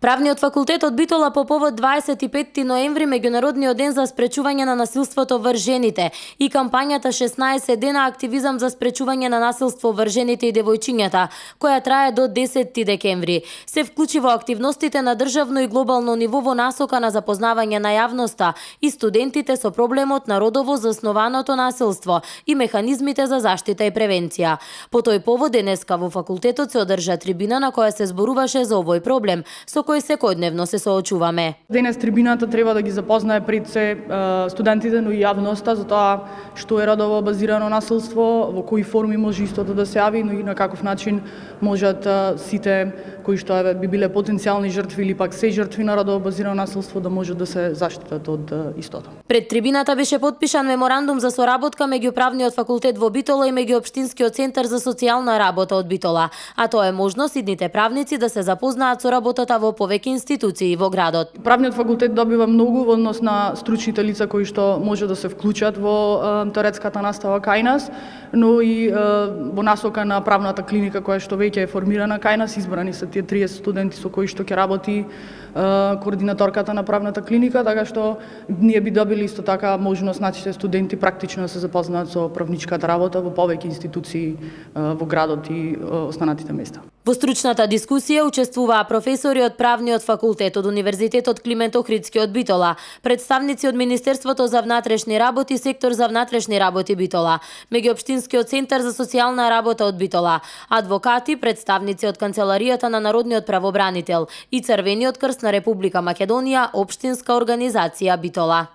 Правниот факултет од Битола по повод 25 ноември, меѓународниот ден за спречување на насилството врз жените и кампањата 16 дена активизам за спречување на насилство врз жените и девојчињата, која трае до 10 декември, се вклучи во активностите на државно и глобално ниво во насока на запознавање на јавноста и студентите со проблемот на родово заснованото насилство и механизмите за заштита и превенција. По тој повод денеска во факултетот се одржа трибина на која се зборуваше за овој проблем, со кој секојдневно се соочуваме. Денес трибината треба да ги запознае пред се студентите, но и јавноста за тоа што е родово базирано насилство, во кои форми може истото да се јави, но и на каков начин можат сите кои што би биле потенцијални жртви или пак се жртви на родово базирано насилство да можат да се заштитат од истото. Пред трибината беше потпишан меморандум за соработка меѓу Правниот факултет во Битола и меѓу Општинскиот центар за социјална работа од Битола, а тоа е можност идните правници да се запознаат со работата во повеќе институции во градот. Правниот факултет добива многу во однос на стручните лица кои што може да се вклучат во теоретската настава кај нас, но и во насока на правната клиника која што веќе е формирана кај нас. Избрани се тие 30 студенти со кои што ќе работи координаторката на правната клиника, така што ние би добили исто така можност нашите студенти практично да се запознаат со правничката работа во повеќе институции во градот и останатите места. Во стручната дискусија учествуваа професори од Правниот факултет од Универзитетот Климент Охридски од Битола, представници од Министерството за внатрешни работи, сектор за внатрешни работи Битола, меѓуопштинскиот центар за социјална работа од Битола, адвокати, представници од Канцеларијата на Народниот правобранител и Црвениот крст на Република Македонија, општинска организација Битола.